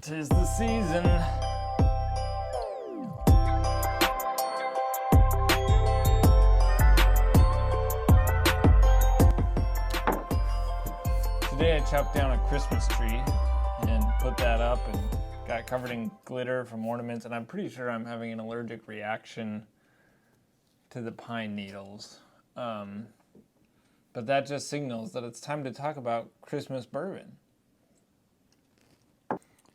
'Tis the season. Today I chopped down a Christmas tree and put that up and got it covered in glitter from ornaments, and I'm pretty sure I'm having an allergic reaction to the pine needles. But that just signals that it's time to talk about Christmas bourbon.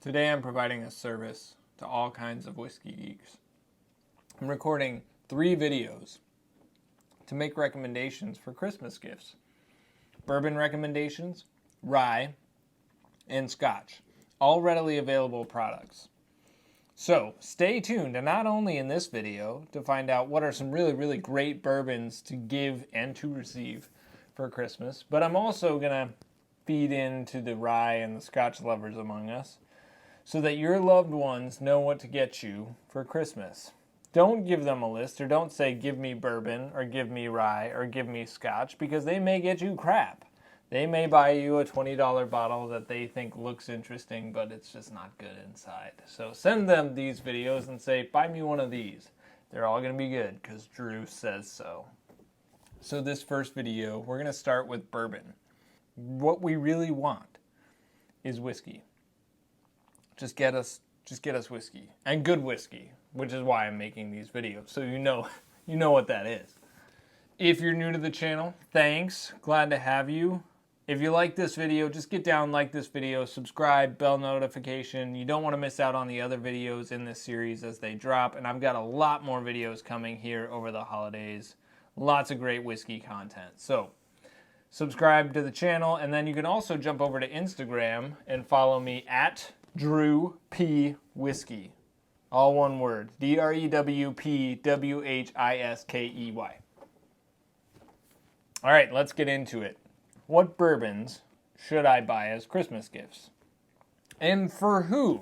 Today I'm providing a service to all kinds of whiskey geeks. I'm recording 3 videos to make recommendations for Christmas gifts. Bourbon recommendations, rye, and scotch. All readily available products. So stay tuned, and not only in this video to find out what are some really great bourbons to give and to receive for Christmas, but I'm also going to feed into the rye and the scotch lovers among us, so that your loved ones know what to get you for Christmas. Don't give them a list, or don't say, give me bourbon, or give me rye, or give me scotch, because they may get you crap. They may buy you a $20 bottle that they think looks interesting, but it's just not good inside. So send them these videos and say, buy me one of these. They're all going to be good, because Drew says so. So this first video, we're going to start with bourbon. What we really want is whiskey. Just get us whiskey, and good whiskey, which is why I'm making these videos, so you know what that is. If you're new to the channel, thanks, glad to have you. If you like this video, just get down, like this video, subscribe, bell notification. You don't want to miss out on the other videos in this series as they drop, and I've got a lot more videos coming here over the holidays. Lots of great whiskey content. So subscribe to the channel, and then you can also jump over to Instagram and follow me at Drew P. Whiskey. All one word. DREWPWHISKEY. All right, let's get into it. What bourbons should I buy as Christmas gifts? And for who?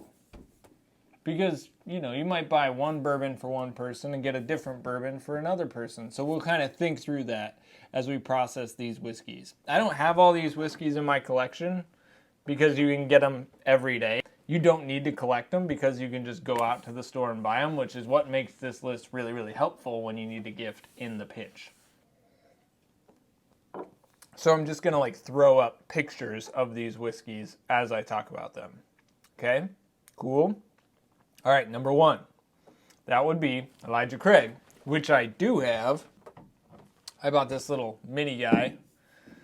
Because, you might buy one bourbon for one person and get a different bourbon for another person. So we'll kind of think through that as we process these whiskeys. I don't have all these whiskeys in my collection because you can get them every day. You don't need to collect them because you can just go out to the store and buy them, which is what makes this list really helpful when you need a gift in the pinch. So I'm just going to throw up pictures of these whiskeys as I talk about them. Okay? Cool? All right, number 1. That would be Elijah Craig, which I do have. I bought this little mini guy,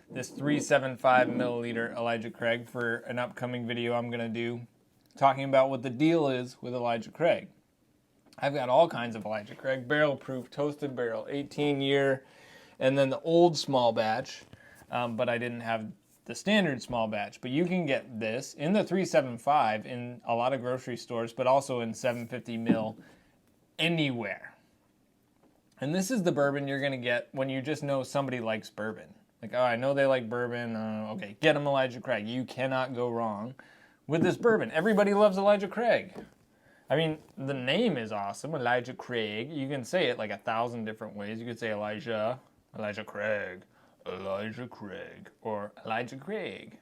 this 375 milliliter Elijah Craig, for an upcoming video I'm going to do, talking about what the deal is with Elijah Craig. I've got all kinds of Elijah Craig, barrel proof, toasted barrel, 18-year, and then the old small batch, but I didn't have the standard small batch. But you can get this in the 375 in a lot of grocery stores, but also in 750 mil anywhere. And this is the bourbon you're going to get when you just know somebody likes bourbon. Oh, I know they like bourbon. Okay, get them Elijah Craig. You cannot go wrong with this bourbon. Everybody loves Elijah Craig. I mean, the name is awesome, Elijah Craig. You can say it 1,000 different ways. You could say Elijah Craig, or Elijah Craig.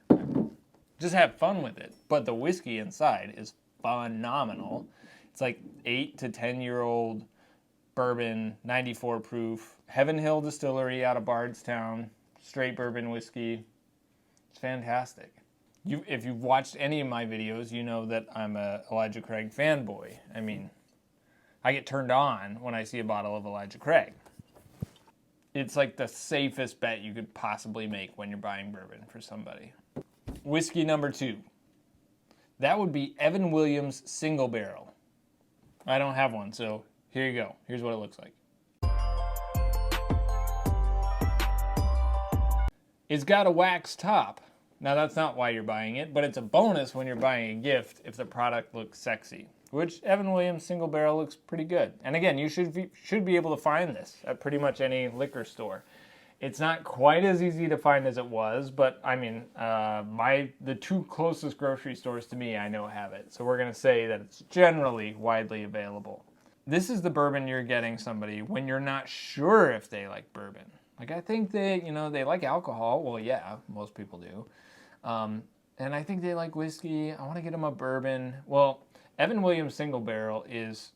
Just have fun with it. But the whiskey inside is phenomenal. It's 8 to 10-year-old bourbon, 94 proof, Heaven Hill Distillery out of Bardstown, straight bourbon whiskey. It's fantastic. If you've watched any of my videos, you know that I'm a Elijah Craig fanboy. I mean, I get turned on when I see a bottle of Elijah Craig. It's the safest bet you could possibly make when you're buying bourbon for somebody. Whiskey number 2. That would be Evan Williams Single Barrel. I don't have one, so here you go. Here's what it looks like. It's got a wax top. Now, that's not why you're buying it, but it's a bonus when you're buying a gift if the product looks sexy, which Evan Williams Single Barrel looks pretty good. And again, you should be able to find this at pretty much any liquor store. It's not quite as easy to find as it was, but I mean, the 2 closest grocery stores to me I know have it. So we're going to say that it's generally widely available. This is the bourbon you're getting somebody when you're not sure if they like bourbon. I think they like alcohol. Well, yeah, most people do. and I think they like whiskey. I want to get them a bourbon. Well, Evan Williams Single Barrel is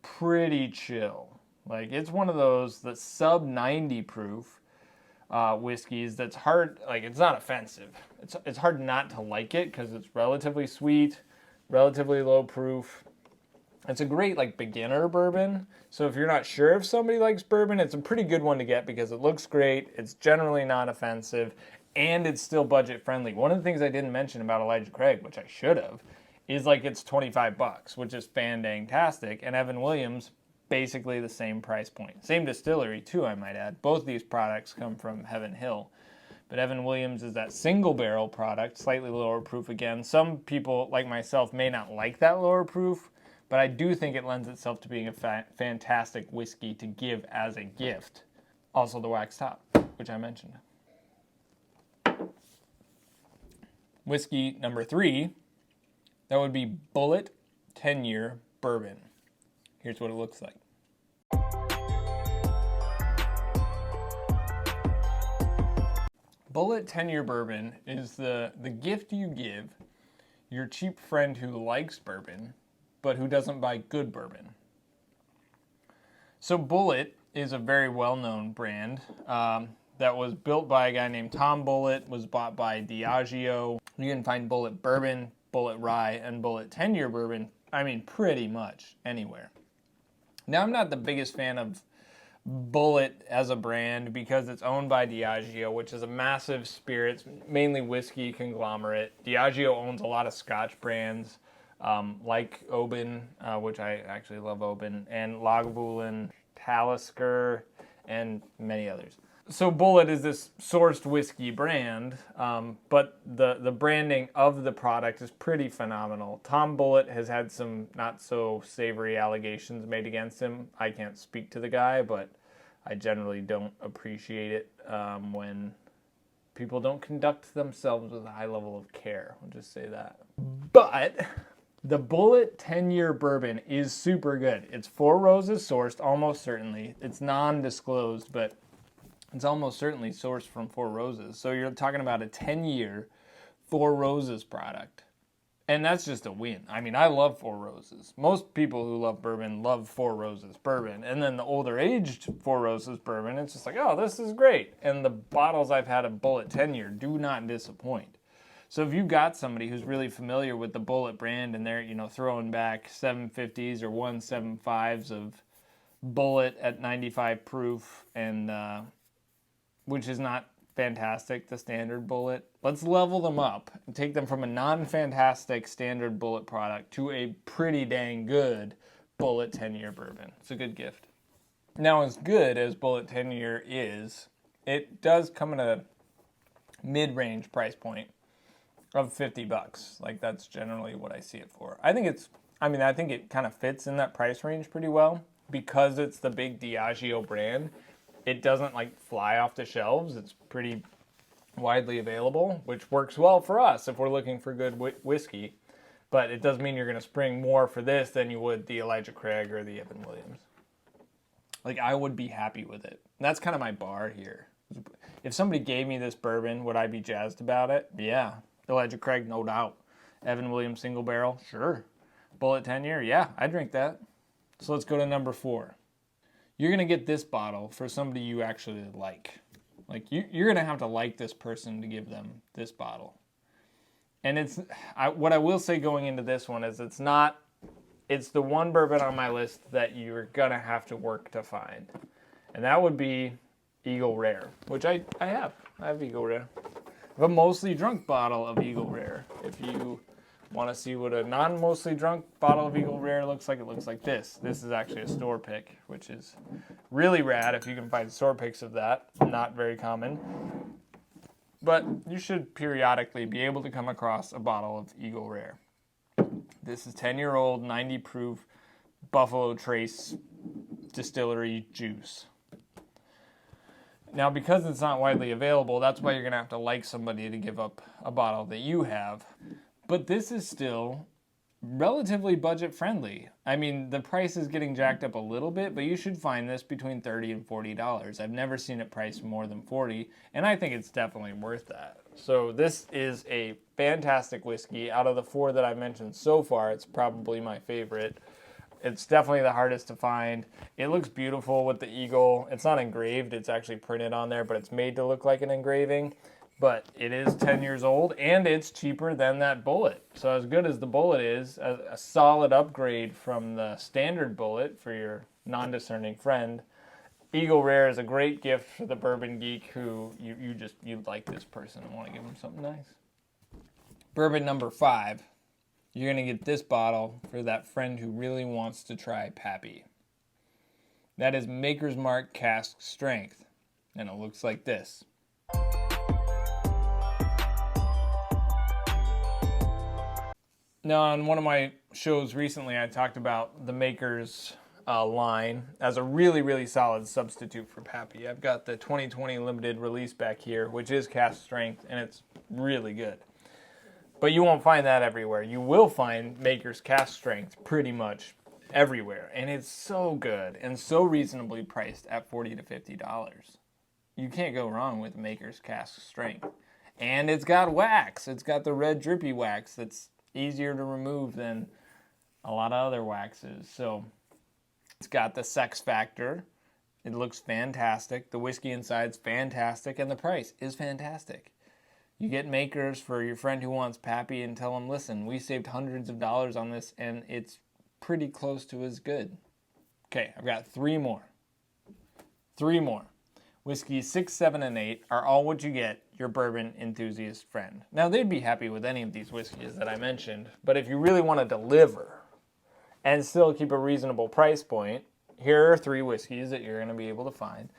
pretty chill. Like, it's one of those that sub 90 proof whiskeys that's hard, like, it's not offensive. It's hard not to like it because it's relatively sweet, relatively low proof. It's a great, like, beginner bourbon. So if you're not sure if somebody likes bourbon, it's a pretty good one to get because it looks great, it's generally not offensive, and it's still budget friendly. One of the things I didn't mention about Elijah Craig, which I should have, is like it's $25, which is fantastic. And Evan Williams, basically the same price point. Same distillery too, I might add. Both these products come from Heaven Hill. But Evan Williams is that single barrel product, slightly lower proof again. Some people, like myself, may not like that lower proof, but I do think it lends itself to being a fantastic whiskey to give as a gift. Also the wax top, which I mentioned. Whiskey number 3, that would be Bulleit Tenure Bourbon. Here's what it looks like. Bulleit Tenure Bourbon is the gift you give your cheap friend who likes bourbon, but who doesn't buy good bourbon. So Bulleit is a very well-known brand that was built by a guy named Tom Bulleit, was bought by Diageo. You can find Bulleit Bourbon, Bulleit Rye, and Bulleit Tenure Bourbon, I mean, pretty much anywhere. Now, I'm not the biggest fan of Bulleit as a brand because it's owned by Diageo, which is a massive spirits, mainly whiskey conglomerate. Diageo owns a lot of Scotch brands like Oban, which I actually love Oban, and Lagavulin, Talisker, and many others. So Bulleit is this sourced whiskey brand, but the branding of the product is pretty phenomenal. Tom Bulleit has had some not so savory allegations made against him. I can't speak to the guy, but I generally don't appreciate it when people don't conduct themselves with a high level of care. I'll just say that. But the Bulleit Tenure Bourbon is super good. It's Four Roses sourced, almost certainly. It's non-disclosed, but it's almost certainly sourced from Four Roses. So you're talking about a 10-year Four Roses product. And that's just a win. I mean, I love Four Roses. Most people who love bourbon love Four Roses bourbon. And then the older aged Four Roses bourbon, it's just like, oh, this is great. And the bottles I've had of Bulleit Tenure do not disappoint. So if you've got somebody who's really familiar with the Bulleit brand and they're, throwing back 750s or 175s of Bulleit at 95 proof and which is not fantastic, the standard Bulleit. Let's level them up and take them from a non-fantastic standard Bulleit product to a pretty dang good Bulleit Tenure Bourbon. It's a good gift. Now, as good as Bulleit Tenure is, it does come at a mid-range price point of $50. Like, that's generally what I see it for. I think it kind of fits in that price range pretty well because it's the big Diageo brand. It doesn't fly off the shelves. It's pretty widely available, which works well for us if we're looking for good whiskey. But it does mean you're going to spring more for this than you would the Elijah Craig or the Evan Williams. I would be happy with it. And that's kind of my bar here. If somebody gave me this bourbon, would I be jazzed about it? Yeah. Elijah Craig, no doubt. Evan Williams Single Barrel, sure. Bulleit Tenure, yeah, I drink that. So let's go to number 4. You're going to get this bottle for somebody you actually like. You're going to have to like this person to give them this bottle. And what I will say going into this one is it's the one bourbon on my list that you're going to have to work to find. And that would be Eagle Rare, which I have. I have Eagle Rare. I have a mostly drunk bottle of Eagle Rare. If you want to see what a non-mostly drunk bottle of Eagle Rare looks like, it looks like this. This is actually a store pick, which is really rad if you can find store picks of that. Not very common. But you should periodically be able to come across a bottle of Eagle Rare. This is 10-year-old, 90 proof Buffalo Trace distillery juice. Now, because it's not widely available, that's why you're going to have to like somebody to give up a bottle that you have. But this is still relatively budget friendly. I mean, the price is getting jacked up a little bit, but you should find this between $30 and $40. I've never seen it priced more than $40, and I think it's definitely worth that. So this is a fantastic whiskey. Out of the 4 that I've mentioned so far, it's probably my favorite. It's definitely the hardest to find. It looks beautiful with the eagle. It's not engraved, it's actually printed on there, but it's made to look like an engraving. But it is 10 years old, and it's cheaper than that bullet. So as good as the bullet is, a solid upgrade from the standard bullet for your non-discerning friend, Eagle Rare is a great gift for the bourbon geek who you like this person and want to give them something nice. Bourbon number 5. You're going to get this bottle for that friend who really wants to try Pappy. That is Maker's Mark Cask Strength, and it looks like this. Now, on one of my shows recently, I talked about the Maker's line as a really, really solid substitute for Pappy. I've got the 2020 limited release back here, which is Cask Strength, and it's really good. But you won't find that everywhere. You will find Maker's Cask Strength pretty much everywhere, and it's so good and so reasonably priced at $40 to $50. You can't go wrong with Maker's Cask Strength. And it's got wax. It's got the red drippy wax that's easier to remove than a lot of other waxes. So it's got the sex factor. It looks fantastic. The whiskey inside's fantastic, and the price is fantastic. You get Makers for your friend who wants Pappy and tell him, listen, we saved hundreds of dollars on this, and it's pretty close to as good. Okay, I've got 3 more. 3 more. Whiskeys 6, 7, and 8 are all what you get your bourbon enthusiast friend. Now, they'd be happy with any of these whiskeys that I mentioned, but if you really want to deliver and still keep a reasonable price point, here are 3 whiskeys that you're going to be able to find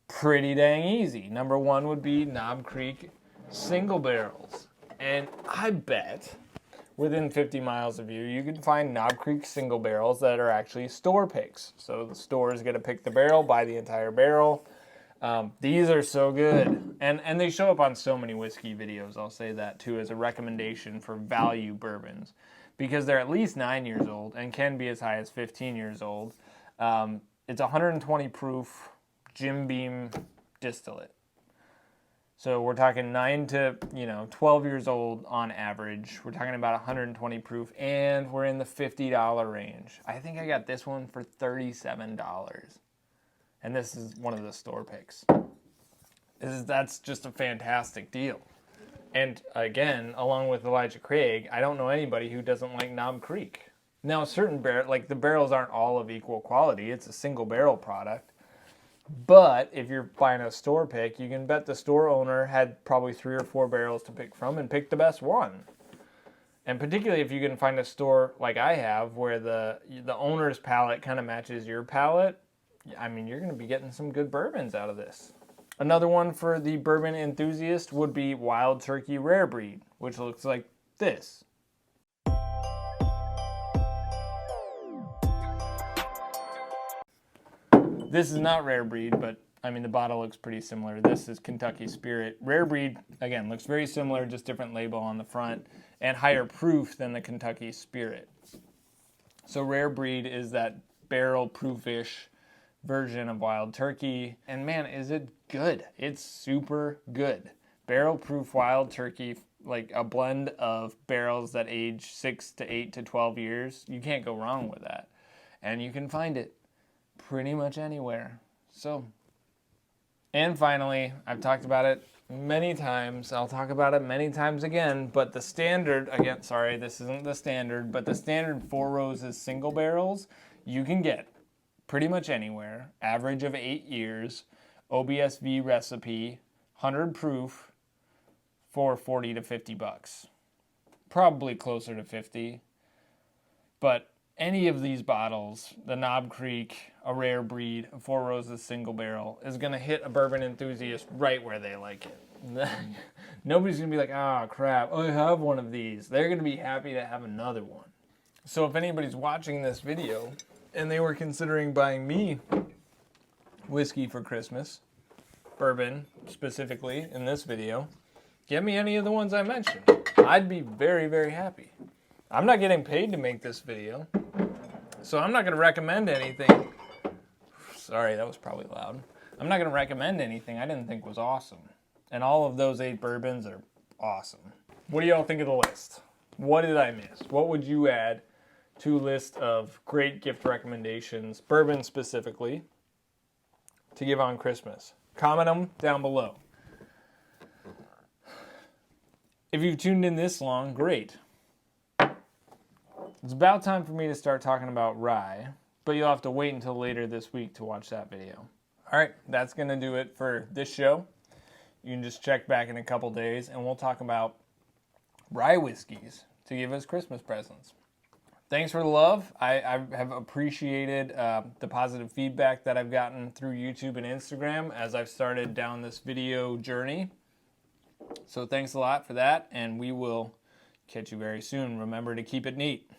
pretty dang easy. Number 1 would be Knob Creek Single Barrels. And I bet within 50 miles of you, you can find Knob Creek Single Barrels that are actually store picks. So the store is going to pick the barrel, buy the entire barrel. These are so good, and they show up on so many whiskey videos. I'll say that too as a recommendation for value bourbons, because they're at least 9 years old and can be as high as 15 years old. It's 120 proof Jim Beam distillate, so we're talking 9 to 12 years old on average. We're talking about 120 proof, and we're in the $50 range. I think I got this one for $37. And this is one of the store picks. That's just a fantastic deal. And again, along with Elijah Craig, I don't know anybody who doesn't like Knob Creek. Now, certain the barrels aren't all of equal quality. It's a single barrel product. But if you're buying a store pick, you can bet the store owner had probably 3 or 4 barrels to pick from and picked the best one. And particularly if you can find a store like I have where the owner's palate kind of matches your palate, I mean, you're going to be getting some good bourbons out of this. Another one for the bourbon enthusiast would be Wild Turkey Rare Breed, which looks like this. This is not Rare Breed, but I mean, the bottle looks pretty similar. This is Kentucky Spirit. Rare Breed, again, looks very similar, just different label on the front, and higher proof than the Kentucky Spirit. So Rare Breed is that barrel proofish version of Wild Turkey, and man, is it good. It's super good. Barrel proof Wild Turkey, like a blend of barrels that age 6 to 8 to 12 years. You can't go wrong with that. And you can find it pretty much anywhere. So, and finally, I've talked about it many times. I'll talk about it many times again, but the standard, again, sorry, this isn't the standard, but the standard Four Roses single barrels you can get pretty much anywhere, average of 8 years, OBSV recipe, 100 proof for 40 to 50 bucks. Probably closer to 50. But any of these bottles, the Knob Creek, a Rare Breed, a Four Roses single barrel, is going to hit a bourbon enthusiast right where they like it. Nobody's going to be like, ah, crap, I have one of these. They're going to be happy to have another one. So if anybody's watching this video and they were considering buying me whiskey for Christmas, bourbon specifically in this video, get me any of the ones I mentioned. I'd be very, very happy. I'm not getting paid to make this video, so I'm not going to recommend anything. Sorry, that was probably loud. I'm not going to recommend anything I didn't think was awesome. And all of those 8 bourbons are awesome. What do y'all think of the list? What did I miss? What would you add to a list of great gift recommendations, bourbon specifically, to give on Christmas? Comment them down below. If you've tuned in this long, great. It's about time for me to start talking about rye, but you'll have to wait until later this week to watch that video. All right, that's going to do it for this show. You can just check back in a couple days, and we'll talk about rye whiskeys to give as Christmas presents. Thanks for the love. I have appreciated the positive feedback that I've gotten through YouTube and Instagram as I've started down this video journey. So thanks a lot for that, and we will catch you very soon. Remember to keep it neat.